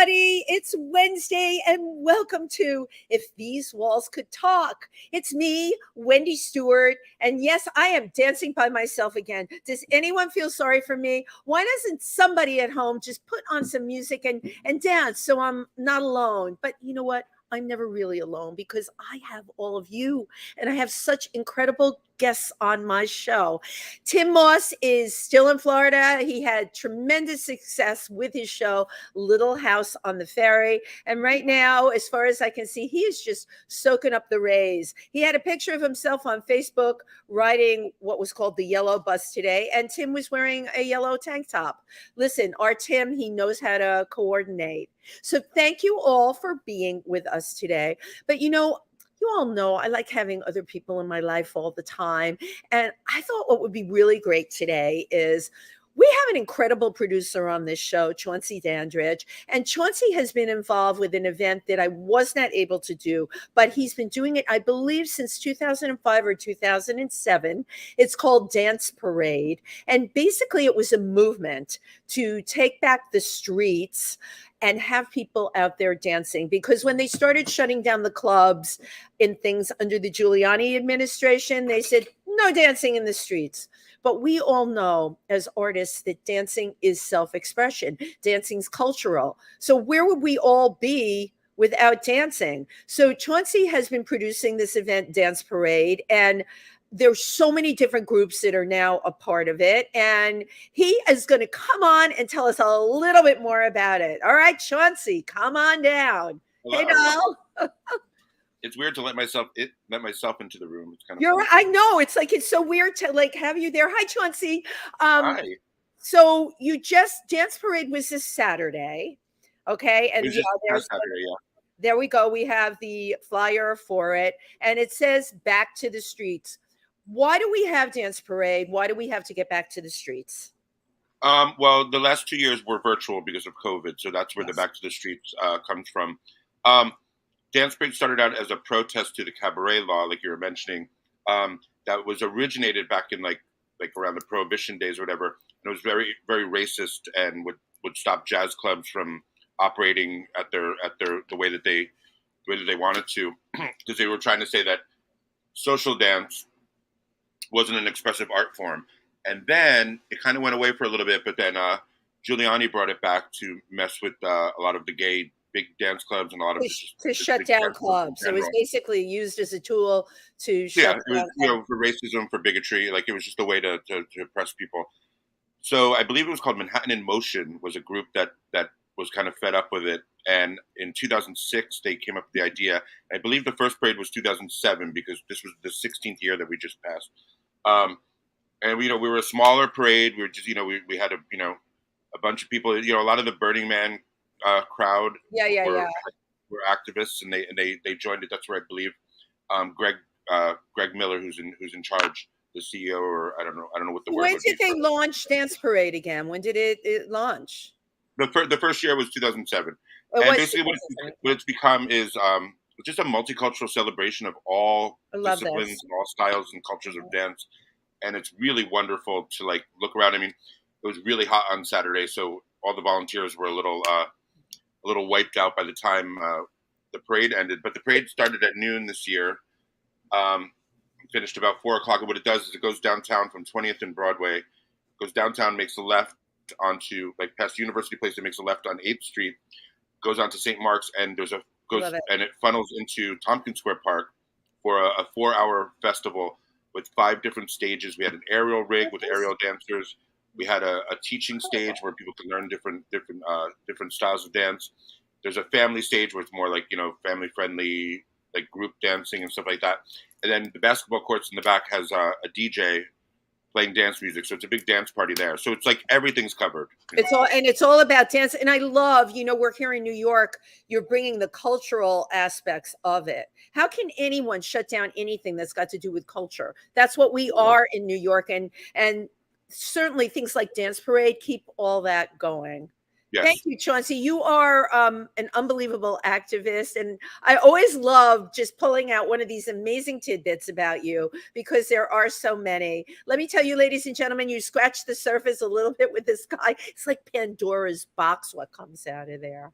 everybody. It's Wednesday and welcome to If These Walls Could Talk. It's me, Wendy Stuart, and yes, I am dancing by myself again. Does anyone feel sorry for me? Why doesn't somebody at home just put on some music and dance so I'm not alone? But you know what? I'm never really alone because I have all of you and I have such incredible guests on my show. Tym Moss is still in Florida. He had tremendous success with his show, Little House on the Ferry. And right now, as far as I can see, he is just soaking up the rays. He had a picture of himself on Facebook riding what was called the yellow bus today. And Tim was wearing a yellow tank top. Listen, our Tim, he knows how to coordinate. So thank you all for being with us today. But you all know I like having other people in my life all the time. And I thought what would be really great today is we have an incredible producer on this show, Chauncey Dandridge. And Chauncey has been involved with an event that I was not able to do, but he's been doing it, I believe, since 2005 or 2007. It's called Dance Parade. And basically it was a movement to take back the streets and have people out there dancing. Because when they started shutting down the clubs and things under the Giuliani administration, they said, no dancing in the streets. But we all know as artists that dancing is self-expression. Dancing's cultural. So where would we all be without dancing? So Chauncey has been producing this event, Dance Parade, and there's so many different groups that are now a part of it. And he is going to come on and tell us a little bit more about it. All right, Chauncey, come on down. Hello. Hey, doll. It's weird to let myself into the room. It's kind of funny. I know. It's so weird to have you there. Hi, Chauncey. Hi. So you just Dance Parade was this Saturday. Okay. And there we go. We have the flyer for it. And it says back to the streets. Why do we have Dance Parade? Why do we have to get back to the streets? Well, the last 2 years were virtual because of COVID. So that's where the back to the streets comes from. Dance Parade started out as a protest to the cabaret law, like you were mentioning, that was originated back in like around the Prohibition days or whatever. And it was very, very racist and would stop jazz clubs from operating at the way that they wanted to, because they were trying to say that social dance wasn't an expressive art form. And then it kind of went away for a little bit, but then Giuliani brought it back to mess with a lot of the gay big dance clubs and a lot of to shut down clubs. It was basically used as a tool to shut down. For racism, for bigotry. Like it was just a way to oppress people. So I believe it was called Manhattan in Motion, was a group that was kind of fed up with it. And in 2006, they came up with the idea. I believe the first parade was 2007 because this was the 16th year that we just passed. And we were a smaller parade. We were just, we had a bunch of people, a lot of the Burning Man crowd were activists, and they joined it. That's where I believe Greg Miller, who's in charge, the CEO, or I don't know what the word. When did they launch Dance Parade again? When did it launch? The first year was 2007, and basically what it's become is just a multicultural celebration of all disciplines and all styles and cultures of dance, and it's really wonderful to look around. I mean, it was really hot on Saturday, so all the volunteers were a little wiped out by the time the parade ended. But the parade started at noon this year, finished about 4 o'clock. And what it does is it goes downtown from 20th and Broadway, goes downtown, makes a left onto past University Place, it makes a left on 8th Street, goes on to St. Mark's, and it funnels into Tompkins Square Park for a 4-hour festival with 5 different stages. We had an aerial rig with aerial dancers. We had a teaching stage where people can learn different styles of dance. There's a family stage where it's more family friendly, group dancing and stuff like that. And then the basketball courts in the back has a DJ playing dance music. So it's a big dance party there. So it's everything's covered. It's all about dance. And I love, we're here in New York, you're bringing the cultural aspects of it. How can anyone shut down anything that's got to do with culture? That's what we are in New York. And certainly things like Dance Parade keep all that going. Yes. Thank you, Chauncey. You are an unbelievable activist. And I always love just pulling out one of these amazing tidbits about you because there are so many. Let me tell you, ladies and gentlemen, you scratch the surface a little bit with this guy. It's like Pandora's box, what comes out of there.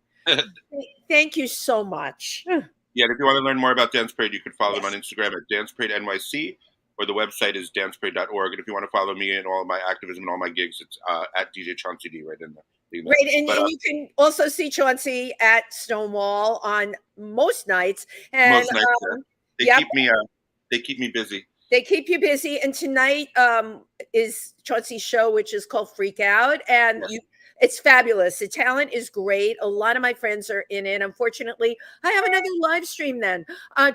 Thank you so much. Yeah, and if you want to learn more about Dance Parade, you can follow them on Instagram at Dance Parade NYC, or the website is danceparade.org. And if you want to follow me and all of my activism and all my gigs, it's at DJ Chauncey D right in there. Right, and you can also see Chauncey at Stonewall on most nights. And most nights, they keep me busy. They keep you busy. And tonight is Chauncey's show, which is called Freak Out. And it's fabulous. The talent is great. A lot of my friends are in it. Unfortunately, I have another live stream then.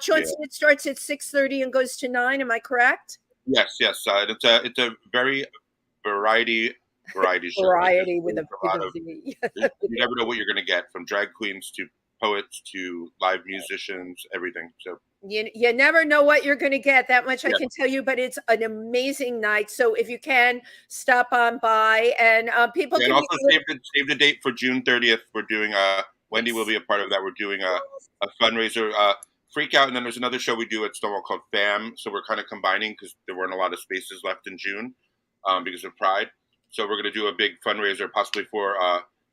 Chauncey, it starts at 6:30 and goes to 9. Am I correct? Yes. It's a very variety show. Variety with a lot of, you never know what you're going to get, from drag queens to poets to live musicians, everything. So you never know what you're going to get. That much I can tell you. But it's an amazing night. So if you can, stop on by, and people can also save the date for June 30th. We're doing Wendy will be a part of that. We're doing a fundraiser, Freak Out, and then there's another show we do at Stonewall called FAM. So we're kind of combining because there weren't a lot of spaces left in June because of Pride. So we're going to do a big fundraiser, possibly for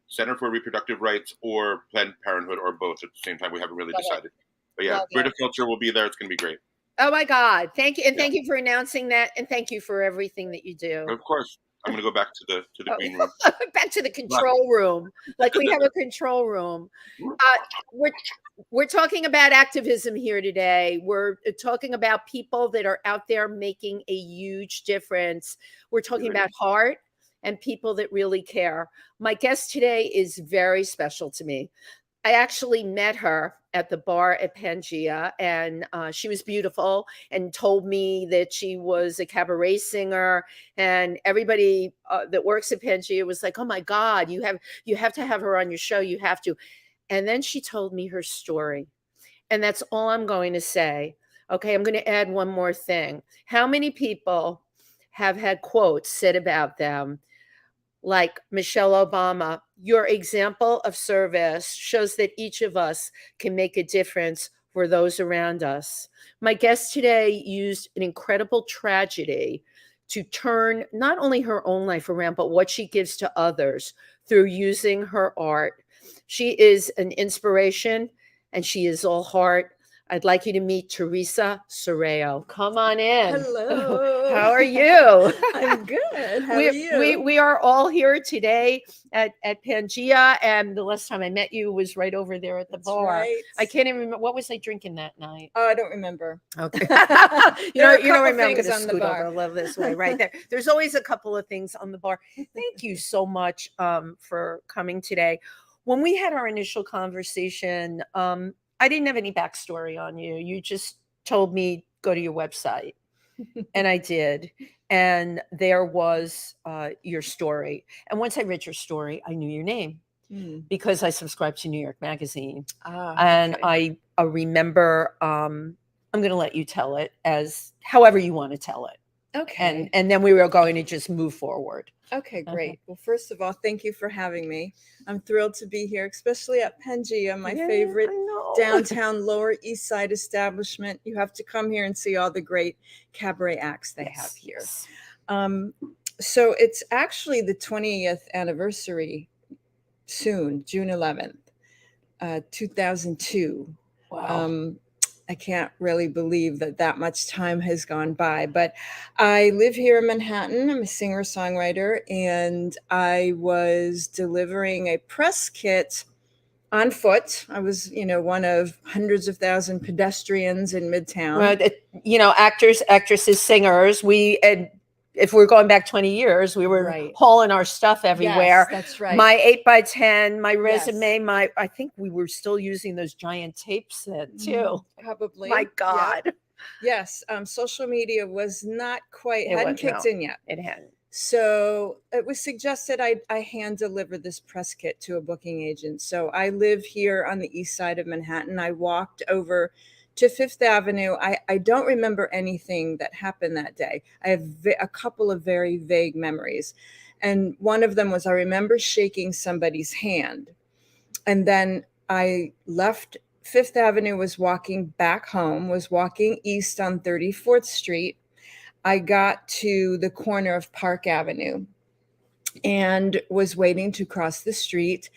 Center for Reproductive Rights or Planned Parenthood, or both at the same time. We haven't really decided. But yeah, Brita Filter will be there. It's going to be great. Oh my God. Thank you. And thank you for announcing that. And thank you for everything that you do. Of course. I'm going to go back to the green room. Back to the control room. Like we have a control room. We're talking about activism here today. We're talking about people that are out there making a huge difference. We're talking about heart and people that really care. My guest today is very special to me. I actually met her at the bar at PANGEA, and she was beautiful and told me that she was a cabaret singer, and everybody that works at PANGEA was like, oh my God, you have to have her on your show. You have to. And then she told me her story, and that's all I'm going to say. Okay, I'm going to add one more thing. How many people have had quotes said about them, like Michelle Obama? Your example of service shows that each of us can make a difference for those around us. My guest today used an incredible tragedy to turn not only her own life around, but what she gives to others through using her art. She is an inspiration, and she is all heart. I'd like you to meet Theresa Sareo. Come on in. Hello. How are you? I'm good. How are you? We are all here today at PANGEA, and the last time I met you was right over there at the bar. Right. I can't even remember. What was I drinking that night? Oh, I don't remember. Okay. you don't remember the scoot over love this way right there. There's always a couple of things on the bar. Thank you so much for coming today. When we had our initial conversation, I didn't have any backstory on you. You just told me, go to your website. And I did. And there was your story. And once I read your story, I knew your name because I subscribed to New York Magazine. And I remember, I'm going to let you tell it as however you want to tell it. Okay. And then we were going to just move forward. Okay, great. Well, first of all, thank you for having me. I'm thrilled to be here, especially at PANGEA, my favorite downtown Lower East Side establishment. You have to come here and see all the great cabaret acts they have here. So it's actually the 20th anniversary soon, June 11th, 2002. Wow. I can't really believe that much time has gone by, but I live here in Manhattan. I'm a singer-songwriter, and I was delivering a press kit on foot. I was, one of hundreds of thousand pedestrians in Midtown. Well, actors, actresses, singers, if we're going back 20 years, we were hauling our stuff everywhere. Yes, that's right. My 8x10, my resume, I think we were still using those giant tapes then too. Probably. My God. Yeah. Yes. Social media was not quite, hadn't kicked in yet. It hadn't. So it was suggested I hand deliver this press kit to a booking agent. So I live here on the east side of Manhattan. I walked over to Fifth Avenue. I don't remember anything that happened that day. I have a couple of very vague memories. And one of them was I remember shaking somebody's hand. And then I left Fifth Avenue, was walking back home, was walking east on 34th Street. I got to the corner of Park Avenue and was waiting to cross the street.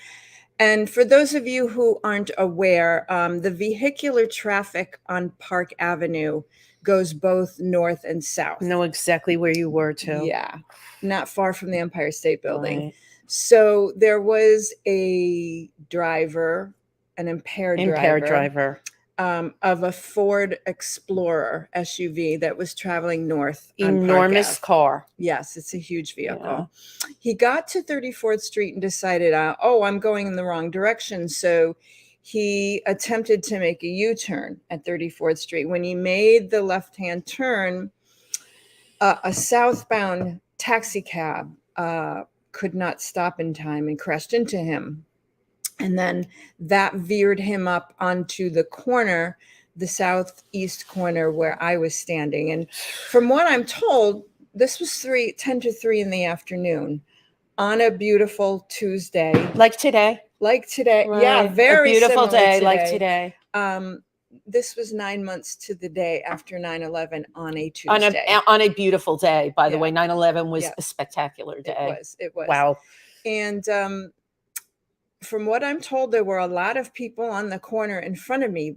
And for those of you who aren't aware, the vehicular traffic on Park Avenue goes both north and south. Know exactly where you were too. Yeah, not far from the Empire State Building. Right. So there was a driver, an impaired driver. Of a Ford Explorer SUV that was traveling north. Enormous car. Yes, it's a huge vehicle. Yeah. He got to 34th Street and decided, I'm going in the wrong direction. So he attempted to make a U-turn at 34th Street. When he made the left-hand turn, a southbound taxi cab could not stop in time and crashed into him. And then that veered him up onto the corner, the southeast corner where I was standing. And from what I'm told, this was 10 to 3 in the afternoon on a beautiful Tuesday. Like today. Right. Yeah, very a beautiful day today. like today. This was 9 months to the day after 9/11 on a Tuesday. On a beautiful day, by the way. 9/11 was a spectacular day. It was. Wow. And from what I'm told, there were a lot of people on the corner in front of me,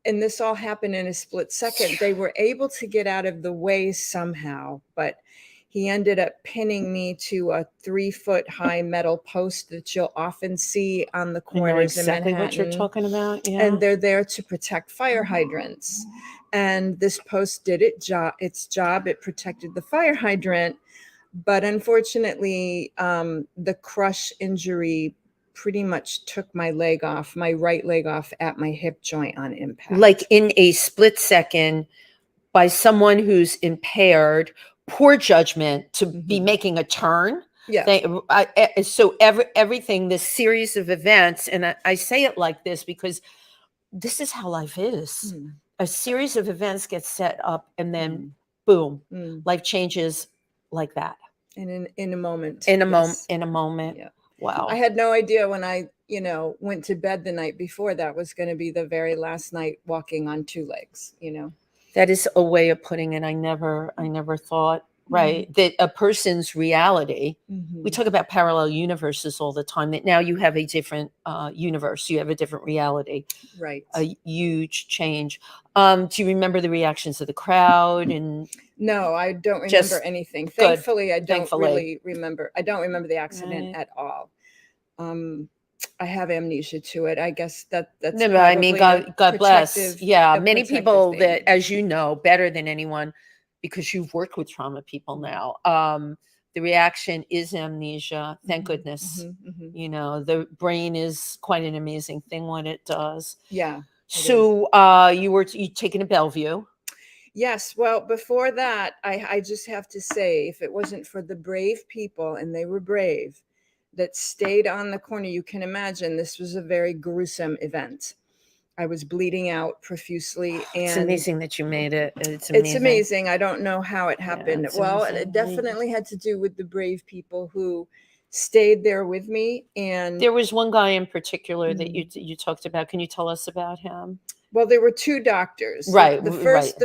and this all happened in a split second. They were able to get out of the way somehow, but he ended up pinning me to a 3-foot high metal post that you'll often see on the corners in Manhattan. What you're talking about. Yeah. And they're there to protect fire hydrants. And this post did its job. It protected the fire hydrant. But unfortunately, the crush injury pretty much took my right leg off at my hip joint on impact. Like in a split second, by someone who's impaired, poor judgment to be making a turn. Yeah. So everything, this series of events, and I say it like this because this is how life is. A series of events gets set up and then boom, life changes like that. And in a moment. In a moment. Yeah. Wow. I had no idea when I, went to bed the night before that was going to be the very last night walking on 2 legs, That is a way of putting it. I never thought, right, that a person's reality, we talk about parallel universes all the time, that now you have a different universe, you have a different reality. Right. A huge change. Do you remember the reactions of the crowd? And no, I don't remember anything. Thankfully, I don't really remember. I don't remember the accident at all. I have amnesia to it. I guess that's no, I mean, God bless. Yeah, many people thing. That, as you know, better than anyone, because you've worked with trauma people now. The reaction is amnesia. Thank goodness. The brain is quite an amazing thing when it does. Yeah. So you taken to Bellevue. Yes. Well, before that, I just have to say, if it wasn't for the brave people, and they were brave, that stayed on the corner, you can imagine this was a very gruesome event. I was bleeding out profusely. And it's amazing that you made it. It's amazing. I don't know how it happened. Well, it definitely had to do with the brave people who stayed there with me. And there was one guy in particular that you talked about. Can you tell us about him? Well, there were 2 doctors. Right. The first,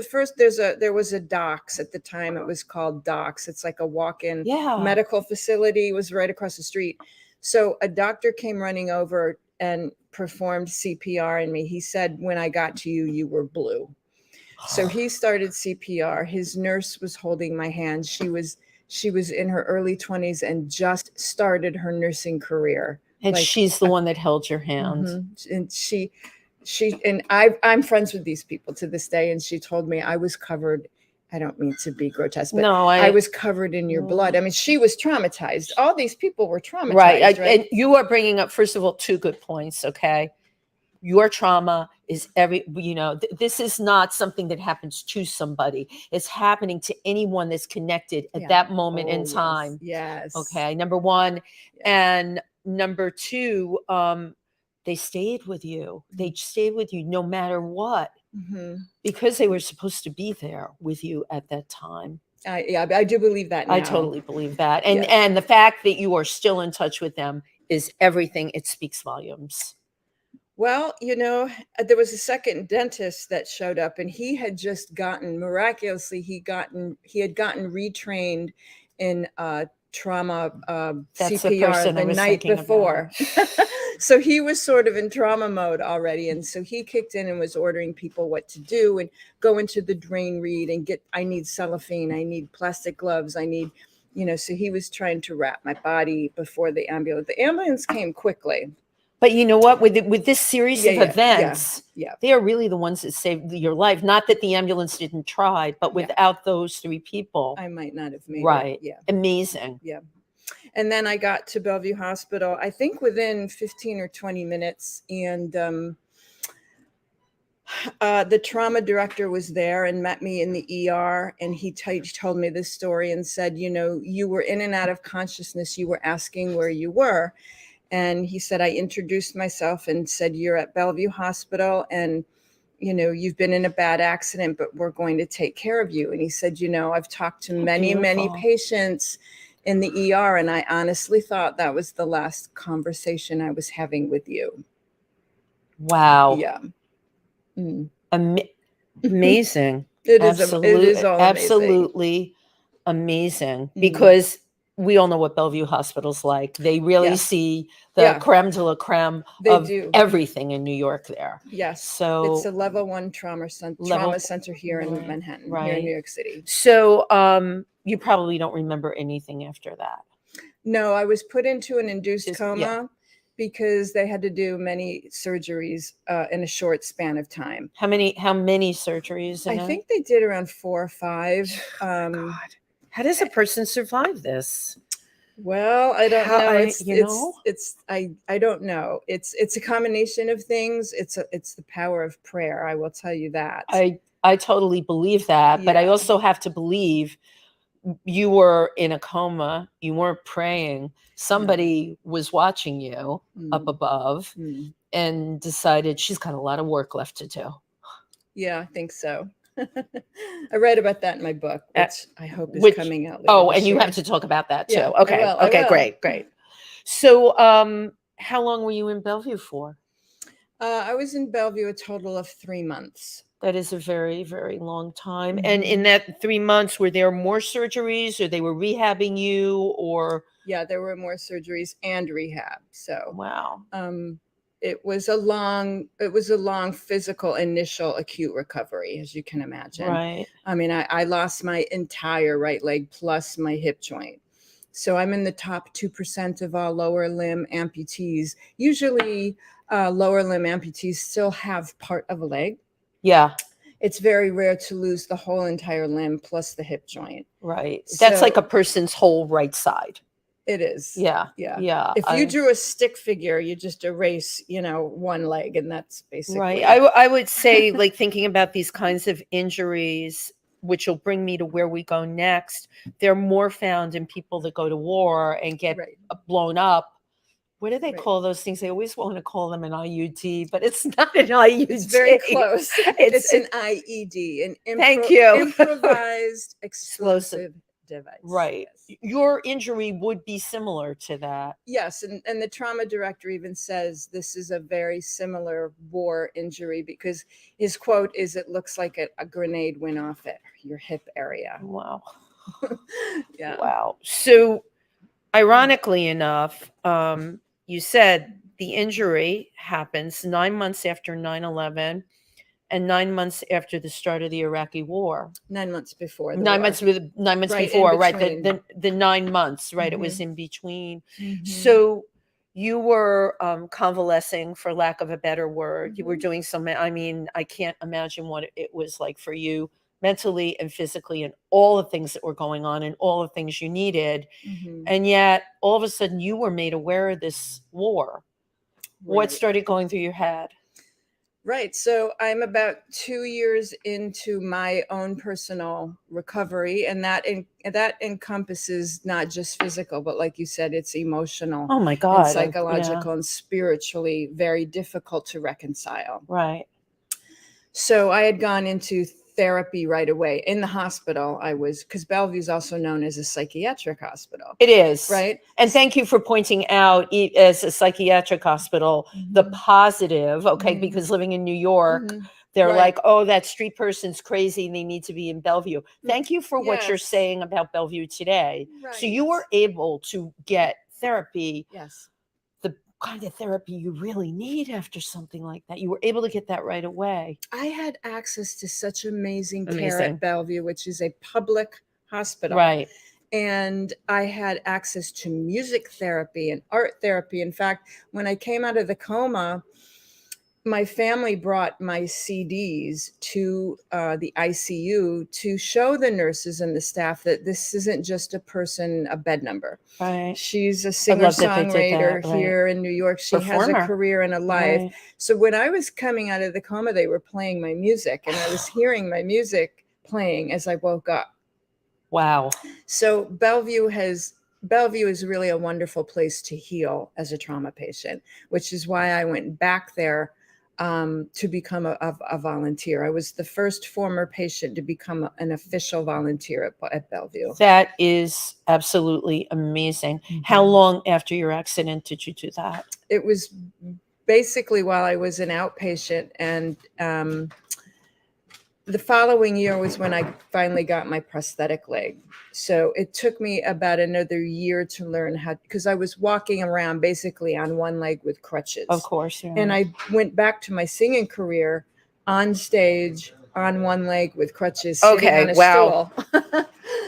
there was a Docs at the time. It was called Docs. It's like a walk-in medical facility. It was right across the street. So a doctor came running over and performed CPR in me. He said, when I got to you, you were blue. So he started CPR. His nurse was holding my hand. She was in her early 20s and just started her nursing career. And she's the one that held your hand. And I'm friends with these people to this day. And she told me I was covered. I don't mean to be grotesque, but I was covered in your blood. I mean, she was traumatized. All these people were traumatized. Right. And you are bringing up, first of all, 2 good points. Okay. Your trauma is this is not something that happens to somebody. It's happening to anyone that's connected at that moment in time. Yes. Okay. Number 1. Yes. And number 2, they stayed with you. They stayed with you no matter what, because they were supposed to be there with you at that time. I do believe that now. I totally believe that. And the fact that you are still in touch with them is everything. It speaks volumes. Well, there was a second dentist that showed up, and he had just miraculously, he had gotten retrained in trauma That's the CPR person I the was night thinking before. So he was sort of in trauma mode already. And so he kicked in and was ordering people what to do and go into the drain read and I need cellophane, I need plastic gloves, I need, so he was trying to wrap my body before the ambulance. The ambulance came quickly. But you know what? With this series of events, they are really the ones that saved your life. Not that the ambulance didn't try, but without those 3 people, I might not have made it. Yeah. Amazing. Yeah. And then I got to Bellevue Hospital, I think within 15 or 20 minutes. And the trauma director was there and met me in the ER. And he told me this story and said, you were in and out of consciousness. You were asking where you were. And he said, I introduced myself and said, you're at Bellevue Hospital and, you've been in a bad accident, but we're going to take care of you. And he said, I've talked to many patients in the ER, and I honestly thought that was the last conversation I was having with you. Wow. Yeah. Amazing. It is all absolutely amazing. Because we all know what Bellevue Hospital's like. They really see the creme de la creme of everything in New York there. Yes. So it's a level 1 trauma center here in Manhattan, here in New York City. So you probably don't remember anything after that. No, I was put into an induced coma because they had to do many surgeries in a short span of time. How many surgeries? I think they did around 4 or 5. God. How does a person survive this? Well, I don't know. I don't know. It's a combination of things. It's the power of prayer. I will tell you that. I totally believe that, but I also have to believe you were in a coma. You weren't praying. Somebody was watching you up above and decided she's got a lot of work left to do. Yeah, I think so. I write about that in my book, which I hope is coming out later. And you have to talk about that too. Yeah, okay. I will. Great. So how long were you in Bellevue for? I was in Bellevue a total of 3 months. That is a very, very long time. And in that 3 months, were there more surgeries, or they were rehabbing you, or? Yeah, there were more surgeries and rehab. So wow. It was a long physical initial acute recovery, as you can imagine. Right. I mean, I lost my entire right leg plus my hip joint. So I'm in the top 2% of all lower limb amputees. Usually lower limb amputees still have part of a leg. Yeah. It's very rare to lose the whole entire limb plus the hip joint. Right. That's like a person's whole right side. It is. Yeah. If you drew a stick figure, you just erase, one leg, and that's basically right. I would say, like, thinking about these kinds of injuries, which will bring me to where we go next, they're more found in people that go to war and get blown up. What do they call those things? They always want to call them an IUD, but it's not an IUD. It's very close. It's an IED, thank you. Improvised explosive device. Right. Yes. Your injury would be similar to that. Yes. And the trauma director even says this is a very similar war injury because his quote is, it looks like a grenade went off at your hip area. Wow. Yeah. Wow. So ironically enough, you said the injury happens 9 months after 9/11. And 9 months after the start of the Iraqi war. 9 months before. 9 months before, right? The 9 months, right? It was in between. So you were convalescing, for lack of a better word. You were doing I can't imagine what it was like for you mentally and physically, and all the things that were going on and all the things you needed. And yet all of a sudden you were made aware of this war. Right. What started going through your head? Right. So I'm about 2 years into my own personal recovery, and that encompasses not just physical, but like you said, it's emotional. Oh my God. And psychological and spiritually very difficult to reconcile. Right. So I had gone into therapy right away in the hospital. Because Bellevue is also known as a psychiatric hospital. It is. Right. And thank you for pointing out, as a psychiatric hospital, the positive, because living in New York, They're like, oh, that street person's crazy and they need to be in Bellevue. Thank you for what you're Yes. saying about Bellevue today. Right. So you were able to get therapy, Yes, the kind of therapy you really need after something like that. You were able to get that right away. I had access to such amazing care at Bellevue, which is a public hospital. Right. And I had access to music therapy and art therapy. In fact, when I came out of the coma, my family brought my CDs to the ICU to show the nurses and the staff that this isn't just a person, a bed number. Right. She's a singer-songwriter here in New York. She has a career and a life. Right. So when I was coming out of the coma, they were playing my music, and I was hearing my music playing as I woke up. Wow. So Bellevue is really a wonderful place to heal as a trauma patient, which is why I went back there to become a volunteer. I was the first former patient to become an official volunteer at Bellevue. That is absolutely amazing. Mm-hmm. How long after your accident did you do that? It was basically while I was an outpatient, and the following year was when I finally got my prosthetic leg. So it took me about another year to learn how, because I was walking around basically on one leg with crutches. Of course. Yeah. And I went back to my singing career on stage on one leg with crutches, sitting on a stool.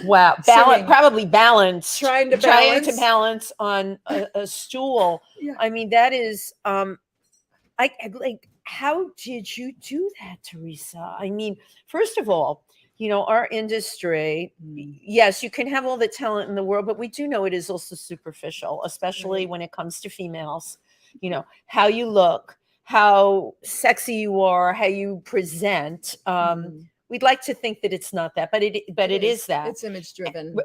Wow. Probably balance. Trying to balance on a stool. Yeah. I mean, that is, how did you do that, Theresa? I mean, first of all, our industry, yes, you can have all the talent in the world, but we do know it is also superficial, especially when it comes to females. How you look, how sexy you are, how you present. We'd like to think that it's not that, but it is that. It's image driven.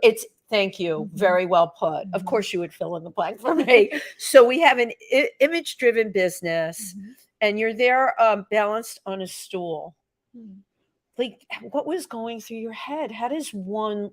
Thank you. Very well put. Of course you would fill in the blank for me. So we have an image driven business. And you're there balanced on a stool. Like, what was going through your head? How does one,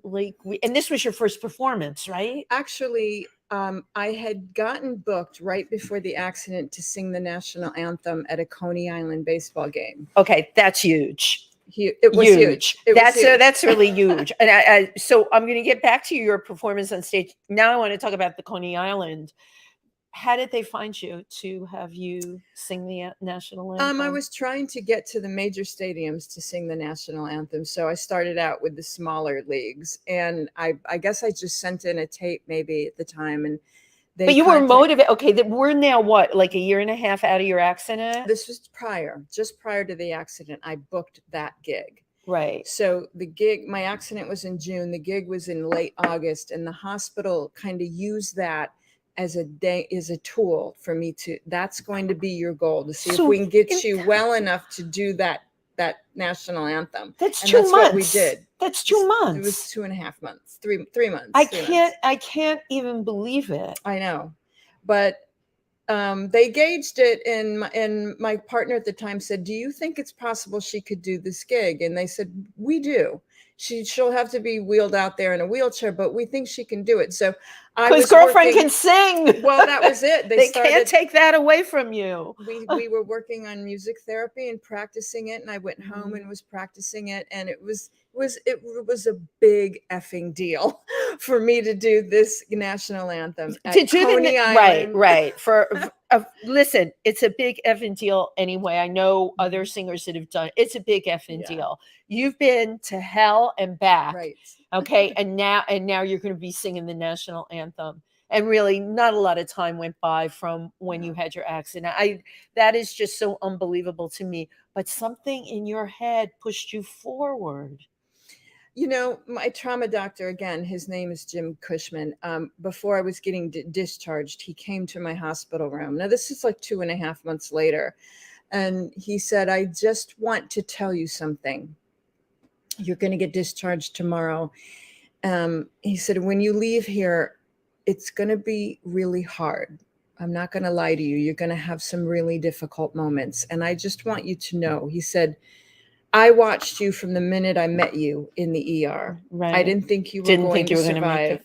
and this was your first performance, right? Actually, I had gotten booked right before the accident to sing the national anthem at a Coney Island baseball game. Okay, that's huge. It was huge. That's really huge. And so I'm going to get back to your performance on stage. Now I want to talk about the Coney Island. How did they find you to have you sing the national anthem? I was trying to get to the major stadiums to sing the national anthem. So I started out with the smaller leagues, and I guess I just sent in a tape maybe at the time. And but you were motivated. Okay, we're now what, like a year and a half out of your accident? This was just prior to the accident. I booked that gig. Right. So the gig, my accident was in June. The gig was in late August, and the hospital kind of used that as a tool for me that's going to be your goal, to see if we can get you well enough to do that national anthem. That's 2 months. What we did. That's 2 months. It was 2.5 months, three months. I can't even believe it. I know, but they gauged it, and my partner at the time said, "Do you think it's possible she could do this gig?" And they said, "We do. She'll have to be wheeled out there in a wheelchair, but we think she can do it." So because girlfriend can sing. Well, that was it. They can't take that away from you. We were working on music therapy and practicing it, and I went home and was practicing it, and it was a big effing deal for me to do this national anthem at Coney Island. Right. Listen, it's a big effing deal anyway. I know other singers that have done it. It's a big effing deal. You've been to hell and back. Right. Okay. And now you're going to be singing the national anthem. And really not a lot of time went by from when you had your accident. That is just so unbelievable to me. But something in your head pushed you forward. My trauma doctor, again, his name is Jim Cushman. Before I was getting discharged, he came to my hospital room. Now, this is like 2.5 months later. And he said, "I just want to tell you something. You're going to get discharged tomorrow." He said, "When you leave here, it's going to be really hard. I'm not going to lie to you. You're going to have some really difficult moments. And I just want you to know," he said, "I watched you from the minute I met you in the ER. Right. I didn't think you were going to survive.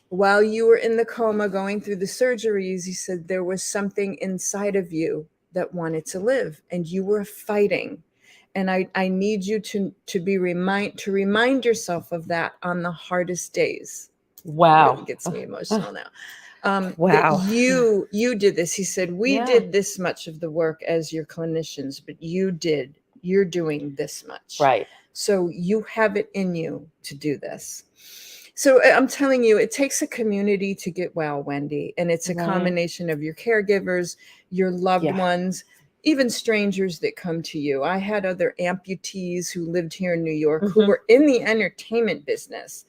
While you were in the coma going through the surgeries," he said, "there was something inside of you that wanted to live, and you were fighting. And I need you to remind yourself of that on the hardest days. Wow. It really gets me emotional now. Wow. That you did this. He said, we did this much of the work as your clinicians, but you're doing this much. Right. So you have it in you to do this. So I'm telling you, it takes a community to get well, Wendy. And it's a combination of your caregivers, your loved ones, even strangers that come to you. I had other amputees who lived here in New York who were in the entertainment business.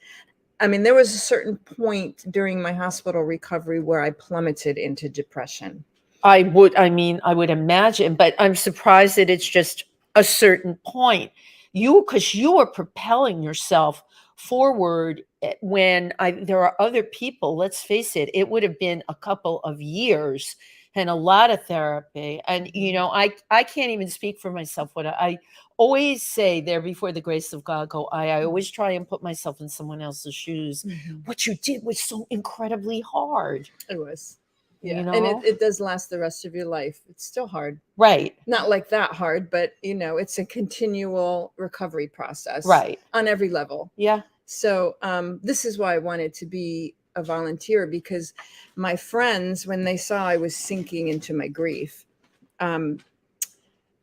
I mean, there was a certain point during my hospital recovery where I plummeted into depression. I would imagine, but I'm surprised that it's just a certain point. Because you are propelling yourself forward when there are other people, let's face it, it would have been a couple of years and a lot of therapy. And, I can't even speak for myself. What I always say there before the grace of God I always try and put myself in someone else's shoes. What you did was so incredibly hard. It was. Yeah. And it does last the rest of your life. It's still hard. Right. Not like that hard, but it's a continual recovery process. Right. On every level. Yeah. So this is why I wanted to be a volunteer, because my friends, when they saw I was sinking into my grief, I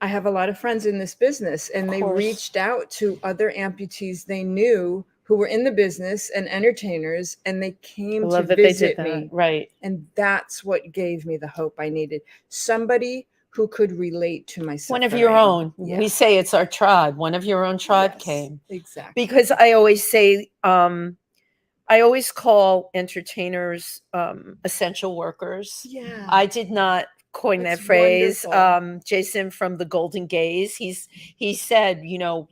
have a lot of friends in this business, and they reached out to other amputees they knew who were in the business and entertainers, and they came to visit me. Right. And that's what gave me the hope I needed. Somebody who could relate to my suffering. One of your own. Yeah. We say it's our tribe. One of your own tribe came. Exactly. Because I always say, I always call entertainers essential workers. Yeah. I did not coin that phrase. Jason from the Golden Gaze, he said,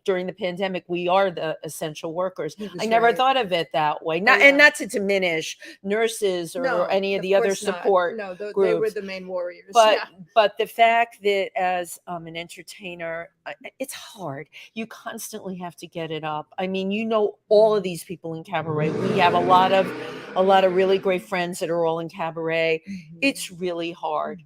during the pandemic, we are the essential workers. I never thought of it that way. And not to diminish nurses or any of the other support groups. They were the main warriors. But the fact that as an entertainer, it's hard. You constantly have to get it up. I mean, all of these people in cabaret. We have a lot of really great friends that are all in cabaret. It's really hard.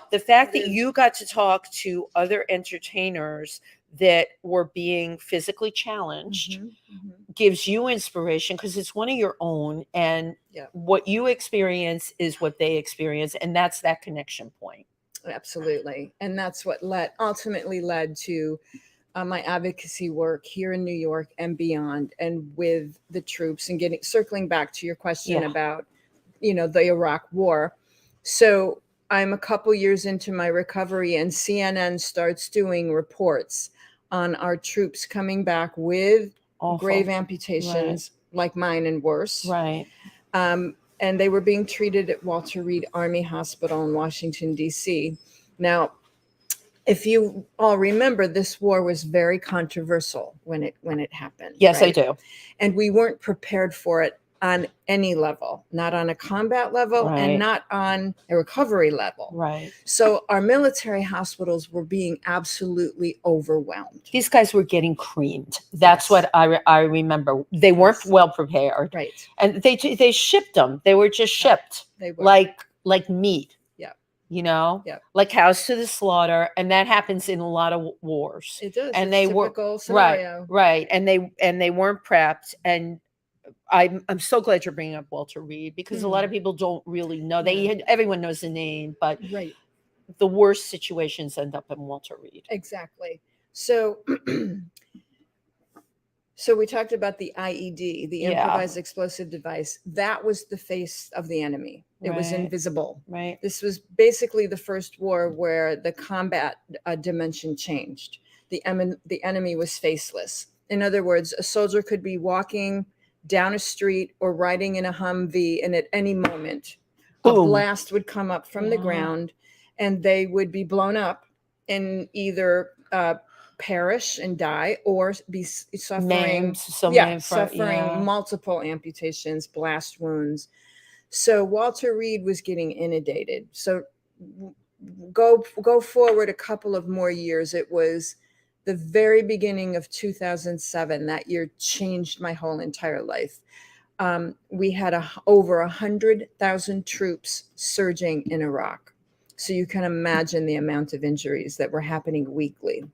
The fact that you got to talk to other entertainers that were being physically challenged gives you inspiration, because it's one of your own, and what you experience is what they experience, and that's that connection point. Absolutely. And that's what ultimately led to my advocacy work here in New York and beyond, and with the troops, and circling back to your question about, the Iraq War. So I'm a couple years into my recovery, and CNN starts doing reports on our troops coming back with grave amputations like mine and worse. Right. And they were being treated at Walter Reed Army Hospital in Washington, D.C. Now, if you all remember, this war was very controversial when it happened. Yes, I do. And we weren't prepared for it on any level, not on a combat level and not on a recovery level. Right. So our military hospitals were being absolutely overwhelmed. These guys were getting creamed. That's what I remember. They weren't well prepared. Right. And they shipped them. They were just shipped. They were. Like meat. Like cows to the slaughter, and that happens in a lot of wars. It does. And it's typical scenario. Right, and they weren't prepped. And I'm so glad you're bringing up Walter Reed, because a lot of people don't really know. Everyone knows the name, but the worst situations end up in Walter Reed. Exactly. So. So we talked about the IED, the improvised explosive device. That was the face of the enemy. It was invisible. Right. This was basically the first war where the combat dimension changed. The enemy was faceless. In other words, a soldier could be walking down a street or riding in a Humvee, and at any moment, a blast would come up from the ground, and they would be blown up and either perish and die, or be suffering multiple amputations, blast wounds. So Walter Reed was getting inundated. So go forward a couple of more years. It was the very beginning of 2007. That year changed my whole entire life. We had over 100,000 troops surging in Iraq. So you can imagine the amount of injuries that were happening weekly.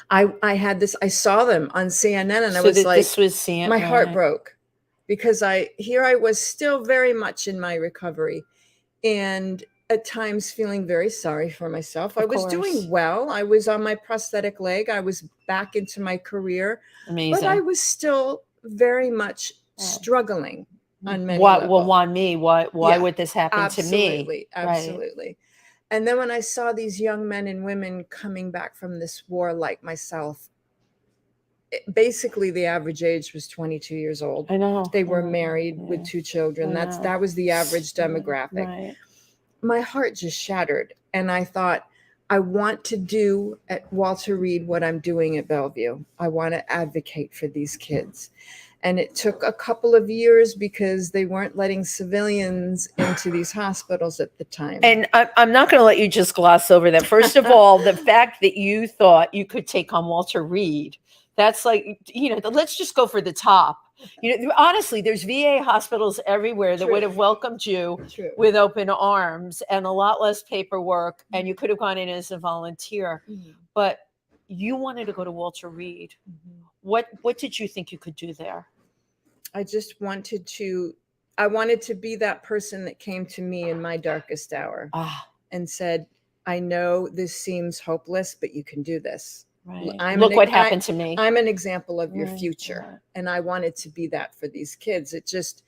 I had this, I saw them on CNN, and So I was like, this was CNN, my heart broke, because I was still very much in my recovery, and at times feeling very sorry for myself. I was doing well. I was on my prosthetic leg. I was back into my career. Amazing. But I was still very much struggling on many levels. Well, why me? Why would this happen to me? Absolutely. Right. And then when I saw these young men and women coming back from this war like myself, basically the average age was 22 years old. I know. They were married with 2 children. That was the average demographic. Right. My heart just shattered. And I thought, I want to do at Walter Reed what I'm doing at Bellevue. I want to advocate for these kids. And it took a couple of years because they weren't letting civilians into these hospitals at the time. And I'm not going to let you just gloss over that. First of all, the fact that you thought you could take on Walter Reed, that's like, let's just go for the top. Honestly, there's VA hospitals everywhere that would have welcomed you with open arms and a lot less paperwork, and you could have gone in as a volunteer. But you wanted to go to Walter Reed. What did you think you could do there? I just wanted to be that person that came to me in my darkest hour and said, I know this seems hopeless, but you can do this. Right. Look what happened to me. I'm an example of your future. And I wanted to be that for these kids. It just,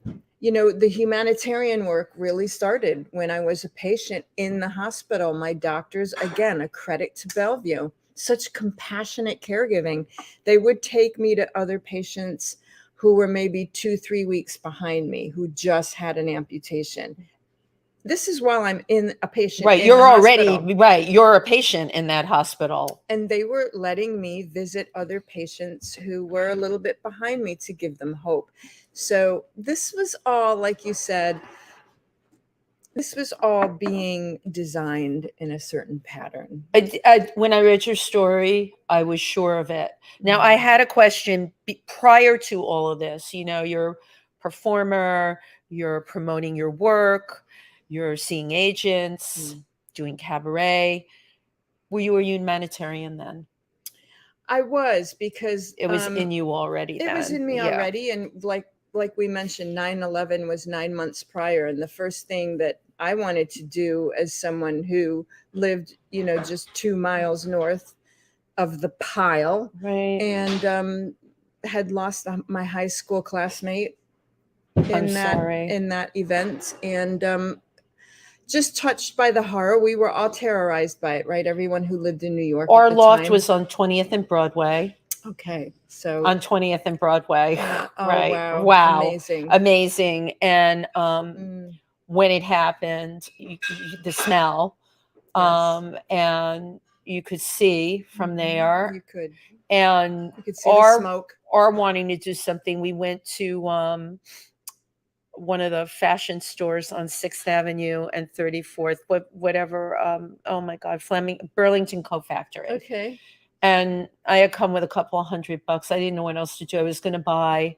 the humanitarian work really started when I was a patient in the hospital. My doctors, again, a credit to Bellevue, such compassionate caregiving. They would take me to other patients who were maybe 2-3 weeks behind me, who just had an amputation. This is while I'm in a patient. Right. You're already, right. You're a patient in that hospital. And they were letting me visit other patients who were a little bit behind me to give them hope. So this was all, like you said, this was all being designed in a certain pattern. When I read your story, I was sure of it. Now, I had a question prior to all of this. You're a performer, you're promoting your work, you're seeing agents, doing cabaret. Were you a humanitarian then? I was, because it was in you already. It was in me already. And like we mentioned, 9/11 was 9 months prior. And the first thing that I wanted to do as someone who lived, just 2 miles north of the pile, and had lost my high school classmate in that event, and just touched by the horror. We were all terrorized by it, right? Everyone who lived in New York. Our loft was on 20th and Broadway. Okay, so on 20th and Broadway. Right. Wow. Amazing. And when it happened, the smell, and you could see from there. You could. And you could see the smoke. Our wanting to do something, we went to one of the fashion stores on 6th Avenue and 34th, whatever. Oh my God, Burlington Coat Factory. Okay. And I had come with a couple of $100. I didn't know what else to do. I was going to buy,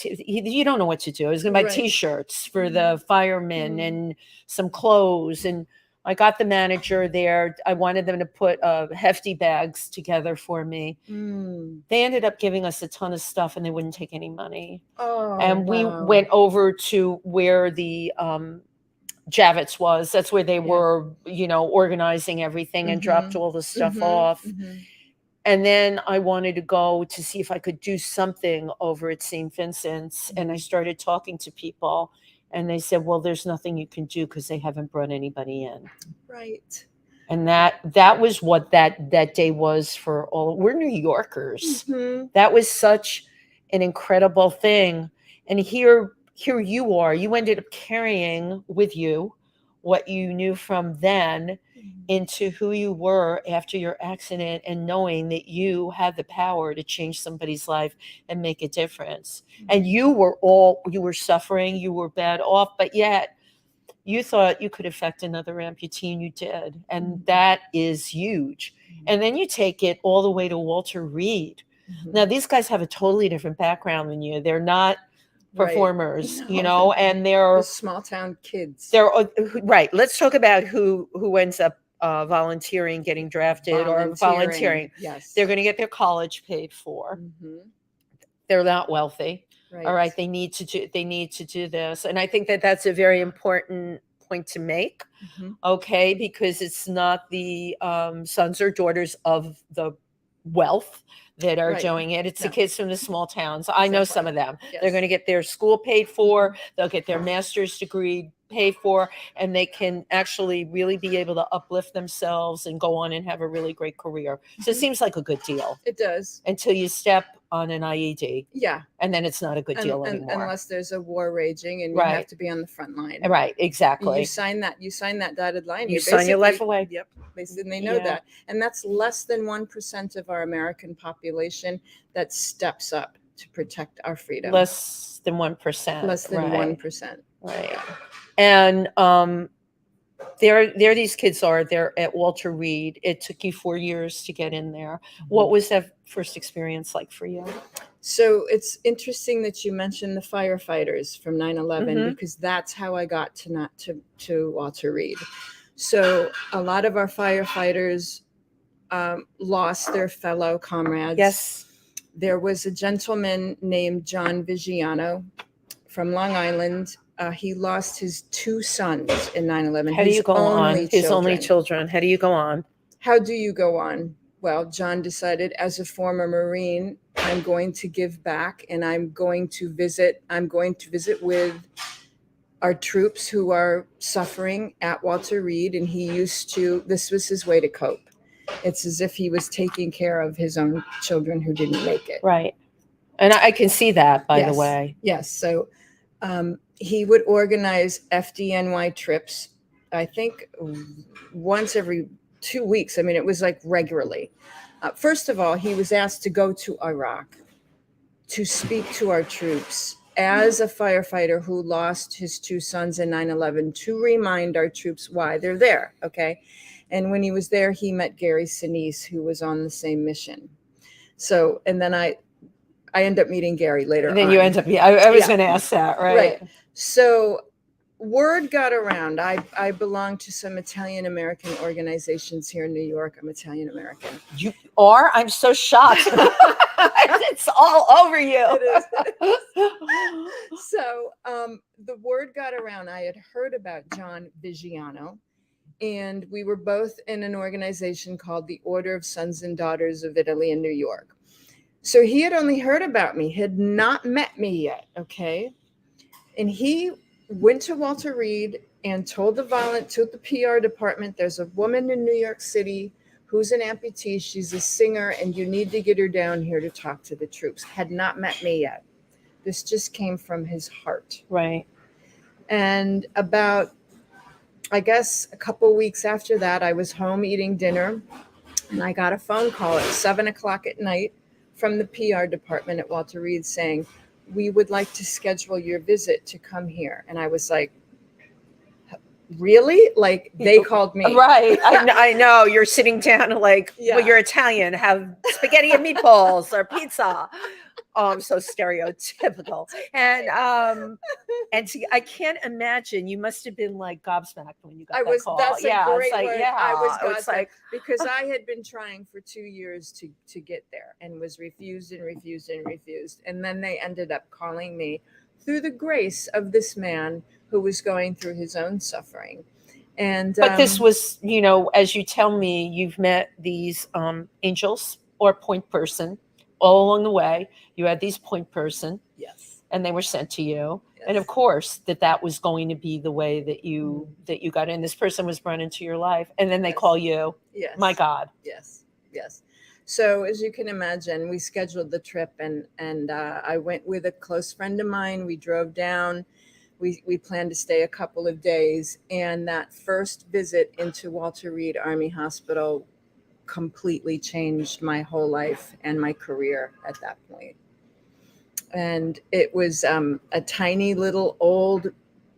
you don't know what to do. I was going to buy T-shirts for the firemen and some clothes. And I got the manager there. I wanted them to put hefty bags together for me. They ended up giving us a ton of stuff, and they wouldn't take any money. And we went over to where the Javits was. That's where they were, organizing everything, and dropped all the stuff off. And then I wanted to go to see if I could do something over at St. Vincent's. And I started talking to people, and they said, well, there's nothing you can do because they haven't brought anybody in. Right. And that was what that day was for all. We're New Yorkers. That was such an incredible thing. And here you are. You ended up carrying with you what you knew from then into who you were after your accident, and knowing that you had the power to change somebody's life and make a difference. And you were suffering, you were bad off, but yet you thought you could affect another amputee, and you did. And that is huge. And then you take it all the way to Walter Reed. Now, these guys have a totally different background than you. They're not performers, and they're small town kids. They're right. Let's talk about who ends up volunteering, getting drafted, or volunteering. Yes. They're going to get their college paid for. Mm-hmm. They're not wealthy. Right. All right. They need to do this. And I think that that's a very important point to make. Mm-hmm. Okay. Because it's not the sons or daughters of the wealth that are doing it. It's the kids from the small towns. I know some of them. Yes. They're going to get their school paid for. They'll get their master's degree paid for, and they can actually really be able to uplift themselves and go on and have a really great career. So it seems like a good deal. It does. Until you step on an IED. Yeah. And then it's not a good deal anymore. Unless there's a war raging and you have to be on the front line. Right, exactly. You sign that dotted line. You sign your life away. Yep. And they know that. And that's less than 1% of our American population that steps up to protect our freedom. Less than 1%. Less than 1%. Right. And there these kids are. They're at Walter Reed. It took you 4 years to get in there. What was that first experience like for you? So it's interesting that you mentioned the firefighters from 9/11 because that's how I got to Walter Reed. So a lot of our firefighters lost their fellow comrades. Yes. There was a gentleman named John Vigiano from Long Island. He lost his 2 sons in 9/11. How do you go on? His only children. How do you go on? How do you go on? Well, John decided, as a former Marine, I'm going to give back, and I'm going to visit with our troops who are suffering at Walter Reed. And this was his way to cope. It's as if he was taking care of his own children who didn't make it. Right. And I can see that, by the way. Yes. So he would organize FDNY trips, I think once every 2 weeks. I mean, it was like regularly. First of all, he was asked to go to Iraq to speak to our troops as a firefighter who lost his 2 sons in 9/11, to remind our troops why they're there. Okay. And when he was there, he met Gary Sinise, who was on the same mission. So, and then I end up meeting Gary later on. And then you end up, I was going to ask that, right? So word got around. I belong to some Italian-American organizations here in New York. I'm Italian-American. You are? I'm so shocked. It's all over you. It is. So the word got around. I had heard about John Vigiano, and we were both in an organization called the Order of Sons and Daughters of Italy in New York. So he had only heard about me, had not met me yet, okay? And he went to Walter Reed and told the PR department, there's a woman in New York City who's an amputee. She's a singer, and you need to get her down here to talk to the troops. Had not met me yet. This just came from his heart. Right. And about, I guess, a couple weeks after that, I was home eating dinner, and I got a phone call at 7:00 at night from the PR department at Walter Reed saying, we would like to schedule your visit to come here. And I was like, really? Like, they called me. Right. I know. You're sitting down like, well, you're Italian, have spaghetti and meatballs or pizza. Oh, I'm so stereotypical. And see, I can't imagine. You must have been like gobsmacked when you got that call. That's a great word. I was gobsmacked because I had been trying for 2 years to get there and was refused and refused and refused. And then they ended up calling me through the grace of this man who was going through his own suffering. And but this was, as you tell me, you've met these angels or point person all along the way. You had these point person. Yes. And they were sent to you. Yes. And of course that was going to be the way that you got in. This person was brought into your life, and then they call you. Yes. My God. Yes. Yes. So as you can imagine, we scheduled the trip, and I went with a close friend of mine. We drove down. We planned to stay a couple of days, and that first visit into Walter Reed Army Hospital completely changed my whole life and my career at that point. And it was a tiny little old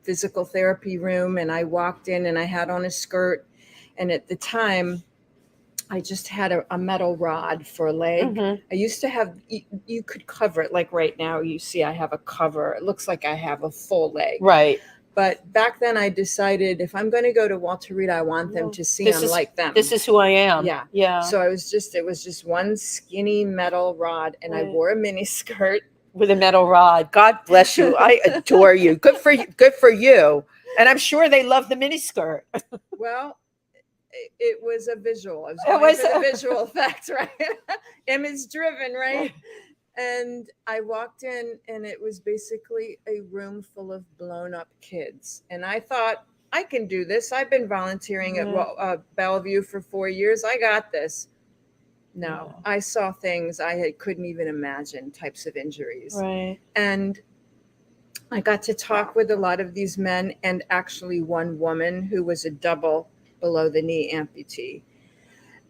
physical therapy room, and I walked in and I had on a skirt, and at the time I just had a metal rod for a leg. Mm-hmm. I used to have, you could cover it, like right now you see I have a cover. It looks like I have a full leg. Right. But back then I decided if I'm going to go to Walter Reed, I want them to see I'm like them. This is who I am. Yeah. Yeah. So it was just one skinny metal rod, and I wore a mini skirt with a metal rod. God bless you. I adore you. Good for you. Good for you. And I'm sure they love the mini skirt. Well, it was a visual. It was a visual effect, right? Image driven, right? And I walked in, and it was basically a room full of blown up kids. And I thought, I can do this. I've been volunteering at Bellevue for 4 years. I got this. No, I saw things I couldn't even imagine, types of injuries. Right. And I got to talk with a lot of these men, and actually one woman who was a double below the knee amputee.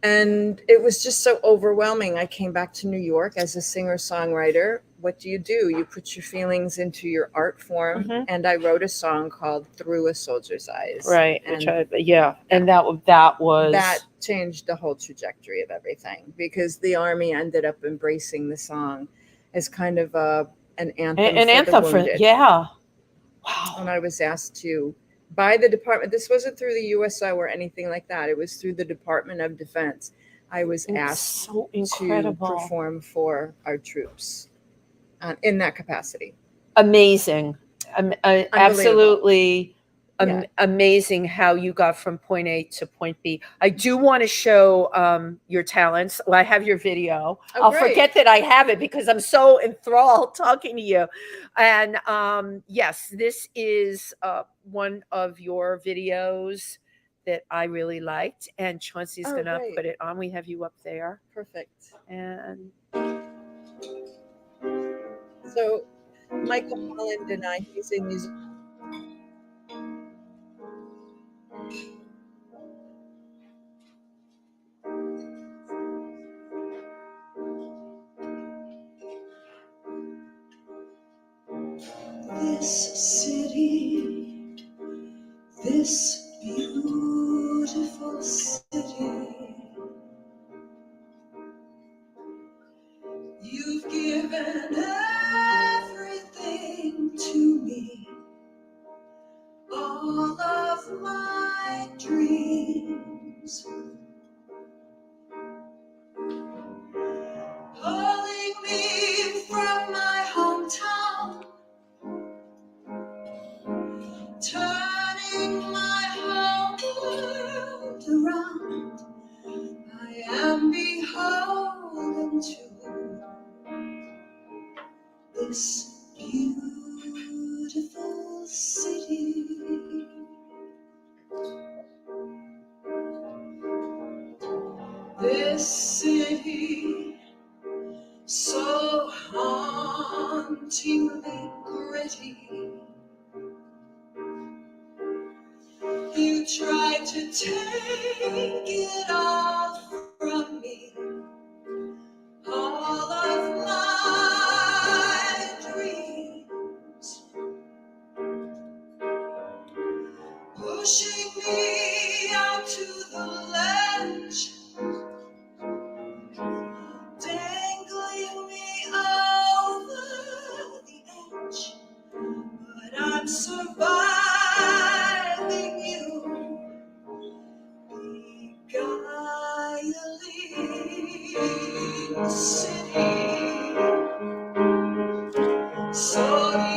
And it was just so overwhelming. I came back to New York as a singer-songwriter. What do? You put your feelings into your art form. And I wrote a song called Through a Soldier's Eyes. Right. And and that changed the whole trajectory of everything, because the Army ended up embracing the song as kind of an anthem for the wounded. Wow. And I was asked to, by the department, this wasn't through the USO or anything like that. It was through the Department of Defense. I was asked to perform for our troops in that capacity. Amazing. Absolutely amazing how you got from point A to point B. I do want to show your talents. Well, I have your video. I'll forget that I have it because I'm so enthralled talking to you. And yes, this is one of your videos that I really liked. And Chauncey's going to put it on. We have you up there. Perfect. And so Michael Holland and I, he's a musician. This city, this beautiful city, you've given everything to me, all of my dreams, pulling me from my hometown, turning my whole world around. I am beholden to this beautiful city. This city, so hauntingly gritty. You tried to take it all from me, all of my dreams, pushing me out to the ledge, dangling me over the edge, but I'm surviving you, beguiling city. So the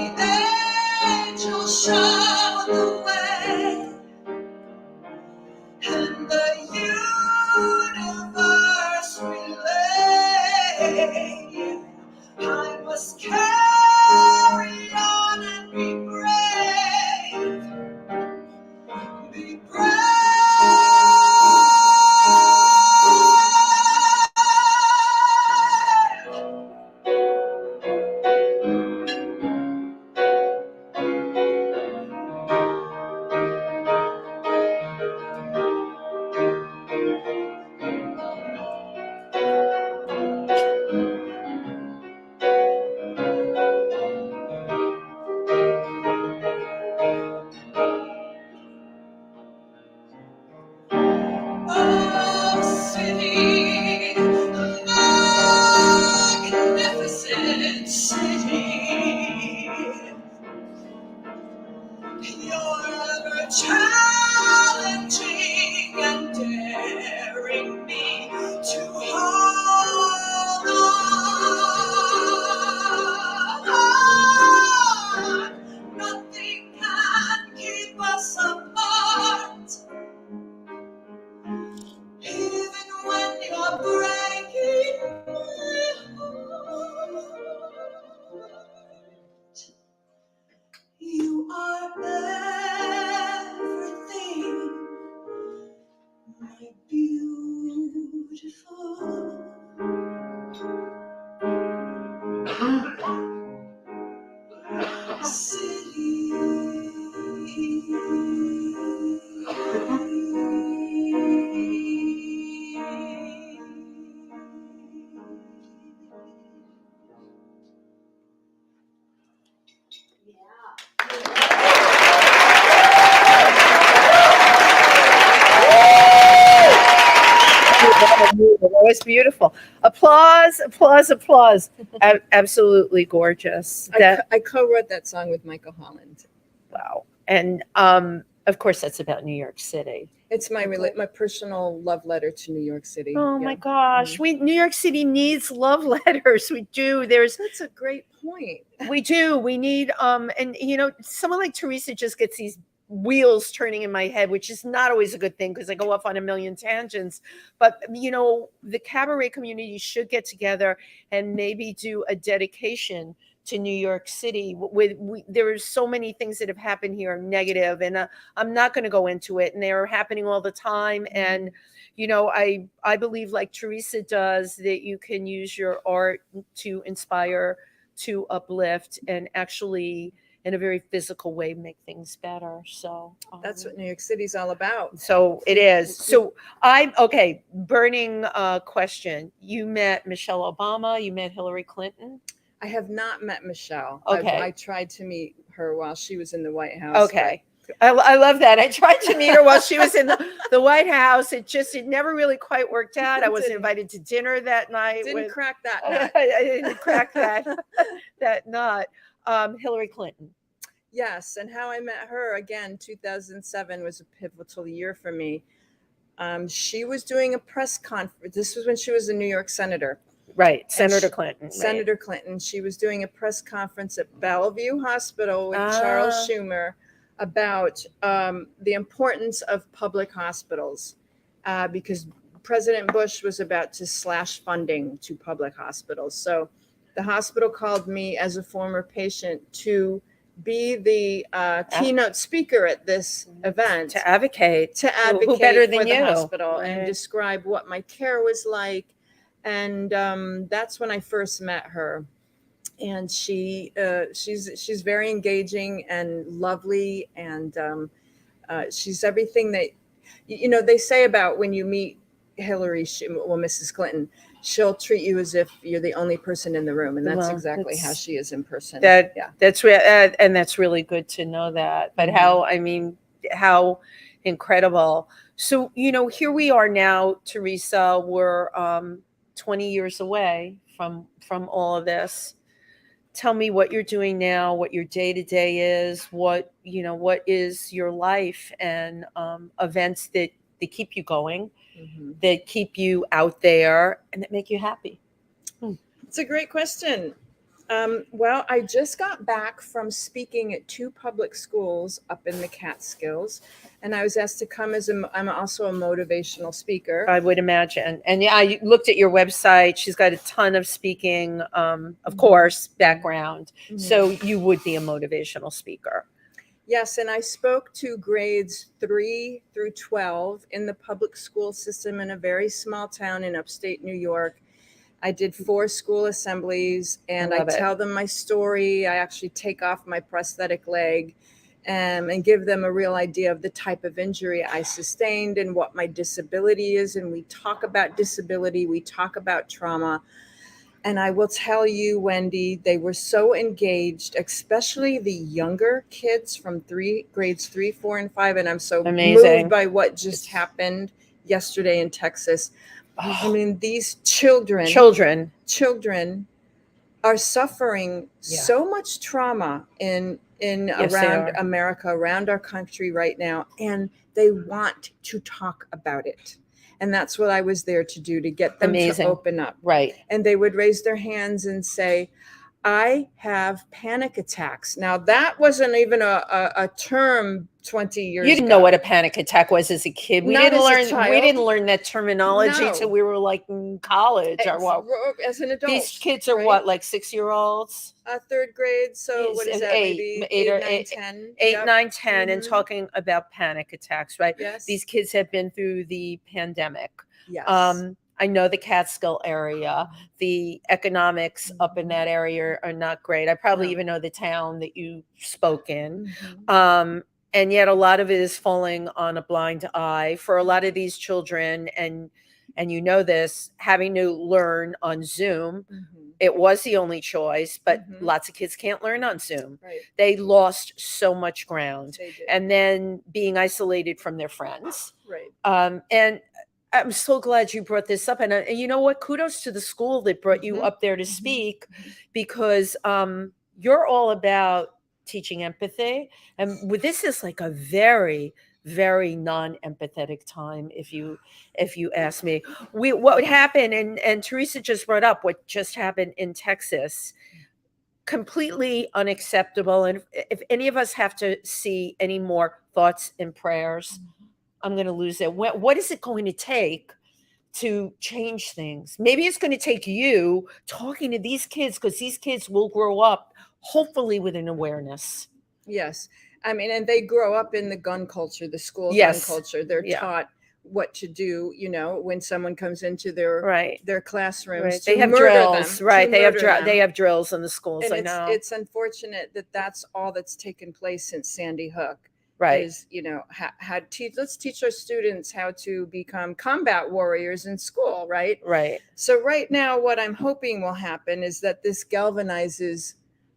angels show the way, and the universe relay. I must carry on and be brave, be brave. You're ever challenging and daring me to hold on. Nothing can keep us apart. Even when you're breaking my heart, you are everything, my beautiful That was beautiful. Applause, applause, applause. Absolutely gorgeous. I co-wrote that song with Michael Holland. Wow. And of course, that's about New York City. It's my personal love letter to New York City. Oh my gosh, New York City needs love letters. We do. That's a great point. We do. We need and you know, someone like Theresa just gets these wheels turning in my head, which is not always a good thing because I go off on a million tangents. But you know, the cabaret community should get together and maybe do a dedication to New York City. There are so many things that have happened here negative, and I'm not going to go into it, and they're happening all the time. And you know, I believe, like Theresa does, that you can use your art to inspire, to uplift, and actually in a very physical way make things better. So that's what New York City's all about. So it is. So okay, burning question. You met Michelle Obama, you met Hillary Clinton. I have not met Michelle. Okay. I tried to meet her while she was in the White House. Okay. I love that. I tried to meet her while she was in the White House. It never really quite worked out. I wasn't invited to dinner that night. Didn't crack that nut. I didn't crack that nut. Hillary Clinton. Yes. And how I met her, again, 2007 was a pivotal year for me. She was doing a press conference. This was when she was a New York senator. Right. Senator Clinton. Senator Clinton. She was doing a press conference at Bellevue Hospital with Charles Schumer about the importance of public hospitals because President Bush was about to slash funding to public hospitals. So the hospital called me as a former patient to be the keynote speaker at this event. To advocate. Who better than for you? The hospital, right. And describe what my care was like. And that's when I first met her. And she's very engaging and lovely. And she's everything that, you know, they say about when you meet Hillary, Mrs. Clinton, she'll treat you as if you're the only person in the room. And that's exactly how she is in person. That's and that's really good to know that. But how incredible. So, you know, here we are now, Theresa, we're 20 years away from all of this. Tell me what you're doing now, what your day-to-day is, what is your life, and events that keep you going, that keep you out there, and that make you happy. It's a great question. Well, I just got back from speaking at 2 public schools up in the Catskills, and I was asked to come I'm also a motivational speaker. I would imagine. And yeah, I looked at your website. She's got a ton of speaking, of course, background. So you would be a motivational speaker. Yes, and I spoke to grades 3 through 12 in the public school system in a very small town in upstate New York. I did 4 school assemblies, and I tell them my story. I actually take off my prosthetic leg and give them a real idea of the type of injury I sustained and what my disability is. And we talk about disability. We talk about trauma. And I will tell you, Wendy, they were so engaged, especially the younger kids from grades 3, 4, and 5. And I'm so moved by what just happened yesterday in Texas. I mean, these children are suffering so much trauma in around America, around our country right now, and they want to talk about it. And that's what I was there to do, to get them to open up. Right. And they would raise their hands and say, I have panic attacks. Now, that wasn't even a term 20 years ago. You didn't know what a panic attack was as a kid. We didn't learn that terminology till we were like in college or what? As an adult. These kids are what, like 6-year-olds? Third grade. So what is that? Maybe 8, 9, 10. And talking about panic attacks, right? Yes. These kids have been through the pandemic. Yes. I know the Catskill area, the economics up in that area are not great. I probably even know the town that you spoke in. And yet a lot of it is falling on a blind eye for a lot of these children. And you know this, having to learn on Zoom, it was the only choice, but lots of kids can't learn on Zoom. Right. They lost so much ground. They did. And then being isolated from their friends. Right. And I'm so glad you brought this up. And you know what? Kudos to the school that brought you up there to speak, because you're all about teaching empathy. And this is like a very, very non-empathetic time, if you ask me. What would happen, and Theresa just brought up what just happened in Texas. Completely unacceptable. And if any of us have to see any more thoughts and prayers, I'm going to lose it. What is it going to take to change things? Maybe it's going to take you talking to these kids, because these kids will grow up hopefully with an awareness. Yes. I mean, and they grow up in the gun culture, the school gun culture. They're taught what to do, when someone comes into their classrooms. Right. They have drills. Right. They have drills in the schools. And I know. It's unfortunate that that's all that's taken place since Sandy Hook. Right. Is, let's teach our students how to become combat warriors in school, right? Right. So right now, what I'm hoping will happen is that this galvanizes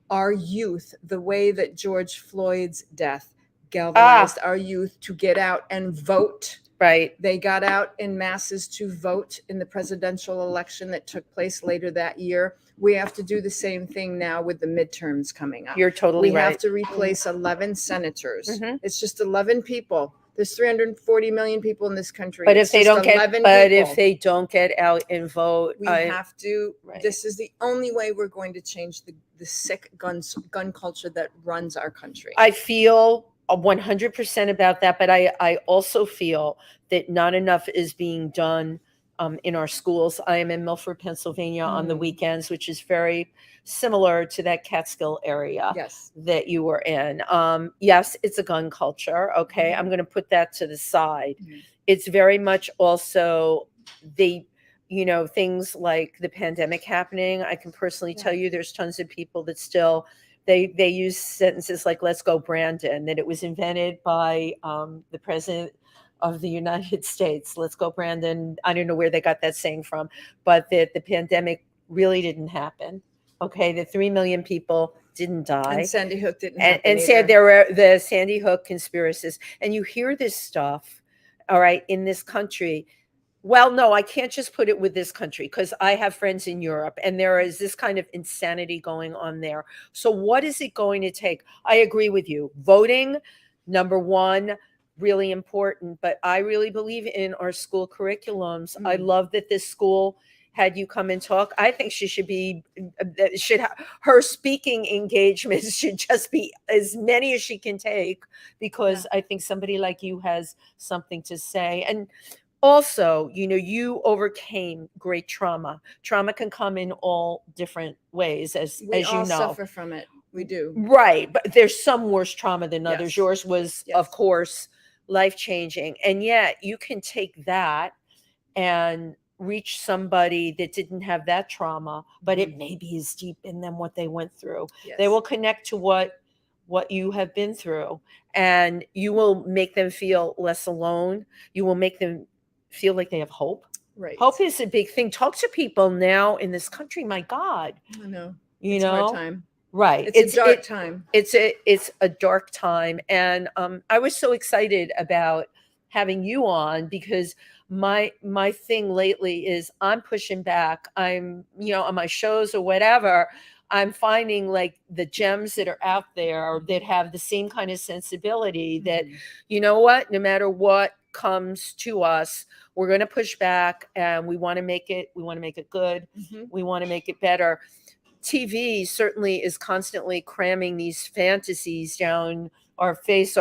our youth the way that George Floyd's death galvanized our youth to get out and vote. Right. They got out in masses to vote in the presidential election that took place later that year. We have to do the same thing now with the midterms coming up. You're totally right. We have to replace 11 senators. It's just 11 people. There's 340 million people in this country. But if they don't get out and vote, we have to. Right. This is the only way we're going to change the sick gun culture that runs our country. I feel 100% about that, but I also feel that not enough is being done in our schools. I am in Milford, Pennsylvania on the weekends, which is very similar to that Catskill area that you were in. Yes, it's a gun culture. Okay. I'm going to put that to the side. It's very much also things like the pandemic happening. I can personally tell you there's tons of people that still, they use sentences like, let's go Brandon, that it was invented by the president of the United States. Let's go Brandon. I don't know where they got that saying from, but that the pandemic really didn't happen. Okay. The 3 million people didn't die. And Sandy Hook didn't happen. And said there were the Sandy Hook conspiracies. And you hear this stuff, all right, in this country. Well, no, I can't just put it with this country, because I have friends in Europe and there is this kind of insanity going on there. So what is it going to take? I agree with you. Voting, number one, really important, but I really believe in our school curriculums. I love that this school had you come and talk. I think she her speaking engagements should just be as many as she can take, because I think somebody like you has something to say. And also, you overcame great trauma. Trauma can come in all different ways, as you know. We suffer from it. We do. Right. But there's some worse trauma than others. Yours was, of course, life-changing. And yet you can take that and reach somebody that didn't have that trauma, but it maybe is deep in them what they went through. They will connect to what you have been through, and you will make them feel less alone. You will make them feel like they have hope. Right. Hope is a big thing. Talk to people now in this country. My God. I know. It's a hard time. Right. It's a dark time. It's a dark time. And I was so excited about having you on, because my thing lately is I'm pushing back. I'm, on my shows or whatever, I'm finding like the gems that are out there that have the same kind of sensibility that, you know what, no matter what comes to us, we're going to push back, and we want to make it good. We want to make it better. TV certainly is constantly cramming these fantasies down our face.